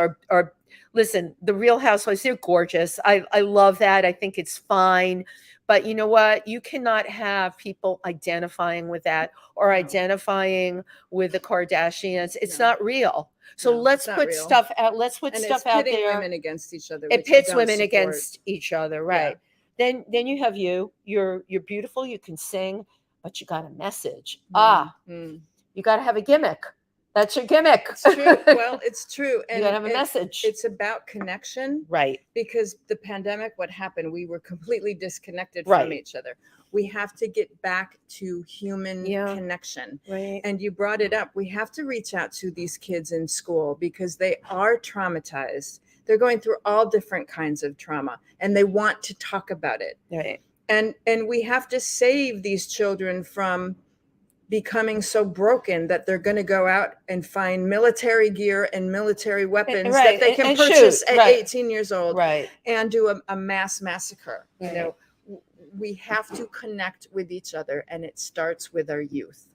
Listen, the Real Housewives, they're gorgeous. I love that. I think it's fine. But you know what? You cannot have people identifying with that or identifying with the Kardashians. It's not real. So let's put stuff out. Let's put stuff out there. Women against each other. It pits women against each other, right? Yeah. Then you have you. You're beautiful. You can sing, but you got a message. You got to have a gimmick. That's your gimmick. It's true. Well, it's true. And you gotta have a message. It's about connection. Right. Because the pandemic, what happened? We were completely disconnected from each other. We have to get back to human connection. Right. And you brought it up. We have to reach out to these kids in school because they are traumatized. They're going through all different kinds of trauma, and they want to talk about it. Right. And we have to save these children from becoming so broken that they're going to go out and find military gear and military weapons that they can purchase at 18 years old and do a mass massacre. You know, we have to connect with each other, and it starts with our youth.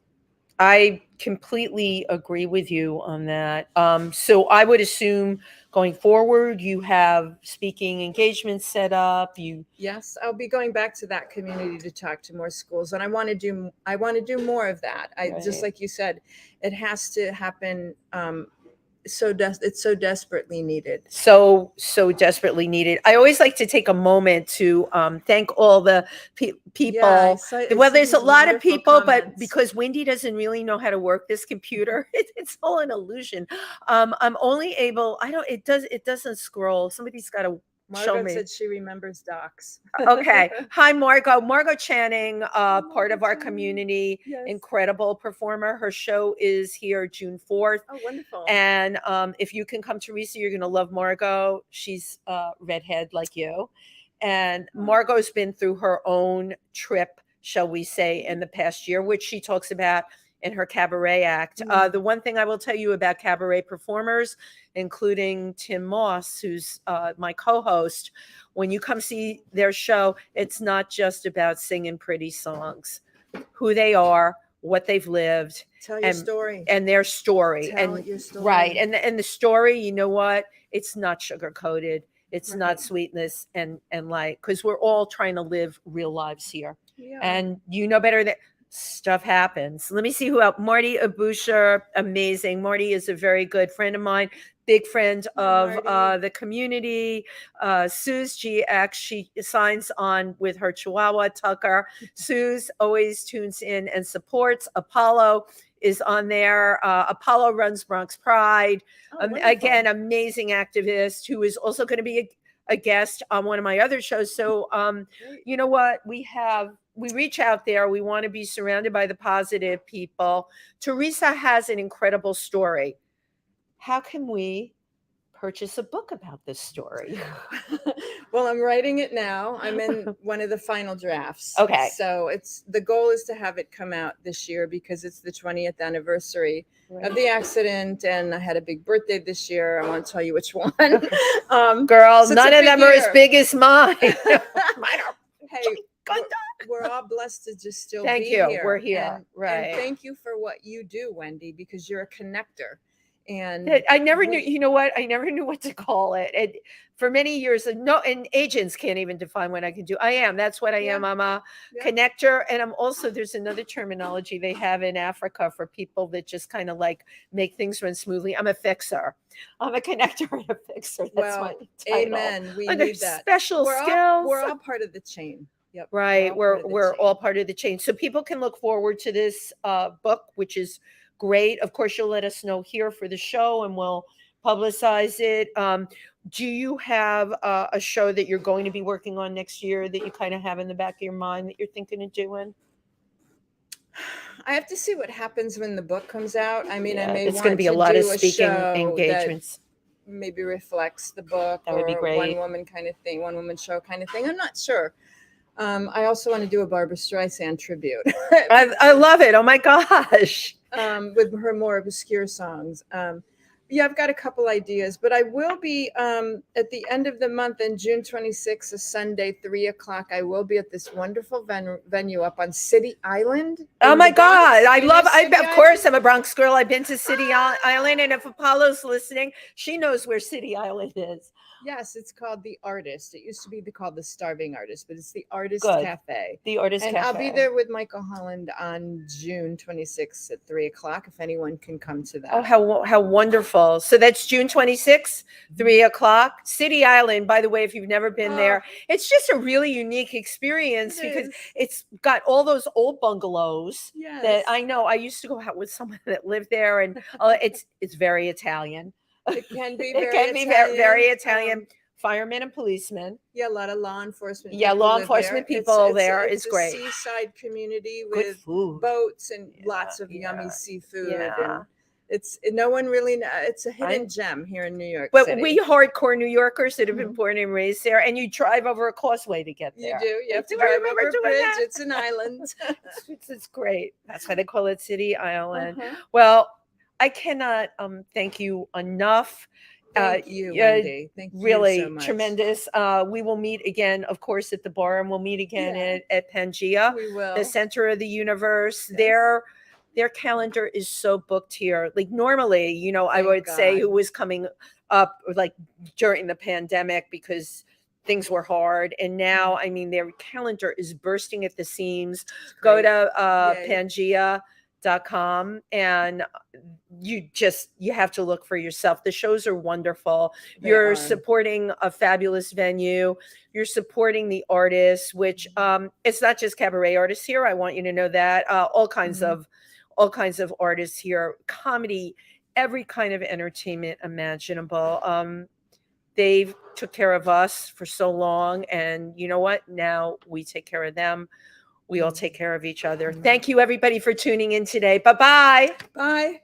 I completely agree with you on that. So I would assume going forward, you have speaking engagements set up. Yes, I'll be going back to that community to talk to more schools, and I want to do more of that. Just like you said, it has to happen. It's so desperately needed. So desperately needed. I always like to take a moment to thank all the people. Yeah, well, there's a lot of people, comments. but because Wendy doesn't really know how to work this computer, it's all an illusion. I'm only able. It doesn't scroll. Somebody's got to show me. Said she remembers docs. Okay. Hi, Margot. Margot Channing, part of our community, incredible performer. Her show is here June 4th. Oh, wonderful. And if you can come, Theresa, you're going to love Margot. She's redhead like you. And Margot's been through her own trip, shall we say, in the past year, which she talks about in her cabaret act. The one thing I will tell you about cabaret performers, including Tym Moss, who's my co-host, when you come see their show, it's not just about singing pretty songs. Who they are, what they've lived. Tell your story. And their story. Tell your story. Right. And the story, you know what? It's not sugar-coated. It's not sweetness and light, because we're all trying to live real lives here. Yeah. And you know better that stuff happens. Let me see who else. Marty Abusher, amazing. Marty is a very good friend of mine, big friend of the community. Suze GX, she signs on with her Chihuahua, Tucker. Suze always tunes in and supports. Apollo is on there. Apollo runs Bronx Pride. Again, amazing activist who is also going to be a guest on one of my other shows. So, you know what? We reach out there. We want to be surrounded by the positive people. Theresa has an incredible story. How can we purchase a book about this story? Well, I'm writing it now. I'm in one of the final drafts. Okay. So the goal is to have it come out this year because it's the 20th anniversary of the accident, and I had a big birthday this year. I won't tell you which one. Girl, none of them are as big as mine. Mine are. Hey, we're all blessed to just still be here. Thank you. We're here. And thank you for what you do, Wendy, because you're a connector. And I never knew, you know what? I never knew what to call it. For many years, and agents can't even define what I can do. That's what I am. I'm a connector. And I'm also, there's another terminology they have in Africa for people that just kind of like make things run smoothly. I'm a fixer. I'm a connector and a fixer. That's my title. Amen. We Under need that. Special skills. We're all part of the chain. Yep. Right. We're all part of the chain. So people can look forward to this book, which is great. Of course, you'll let us know here for the show and we'll publicize it. Do you have a show that you're going to be working on next year that you kind of have in the back of your mind that you're thinking of doing? I have to see what happens when the book comes out. I mean, I may it's going to be a lot of speaking engagements. Maybe reflects the book. That would be great. One woman kind of thing, one woman show kind of thing. I'm not sure. I also want to do a Barbara Streisand tribute. I love it. Oh my gosh. With her more obscure songs. Yeah, I've got a couple ideas, but I will be at the end of the month on June 26th, a Sunday, 3:00. I will be at this wonderful venue up on City Island. Oh my God. Of course, Island? I'm a Bronx girl. I've been to City Island. And if Apollo's listening, she knows where City Island is. Yes, it's called The Artist. It used to be called The Starving Artist, but it's The Artist Good. Cafe. The Artist And Cafe. I'll be there with Michael Holland on June 26th at 3:00. If anyone can come to that. Oh, how wonderful. So that's June 26th, 3:00. City Island, by the way, if you've never been there, it's just a really unique experience because it's got all those old bungalows that I know. I used to go out with someone that lived there, and it's very Italian. It can be very Italian. Firemen and policemen. Yeah, a lot of law enforcement. Yeah, law enforcement people there. It's great. It's a seaside community Good with food. boats and lots of yummy seafood. Yeah. And it's no one really knows. It's a hidden gem here in New York But City. we hardcore New Yorkers that have been born and raised there, and you drive over a causeway to get there. You do. You have to drive over a bridge. It's an island. It's great. That's why they call it City Island. Well, I cannot thank you enough. Thank you, Wendy. Thank you really so much. Tremendous. We will meet again, of course, at the bar, and we'll meet again at PANGEA, We will. the center of the universe. Yes. Their calendar is so booked here. Like normally, you know, I Thank would say God. who was coming up like during the pandemic because things were hard. And now, I mean, their calendar is bursting at the seams. Go to PANGEA.com and you have to look for yourself. The shows are wonderful. You're supporting a fabulous venue. You're supporting the artists, which it's not just cabaret artists here. I want you to know that all kinds of artists here, comedy, every kind of entertainment imaginable. They've took care of us for so long, and you know what? Now we take care of them. We all take care of each other. Thank you, everybody, for tuning in today. Bye-bye. Bye.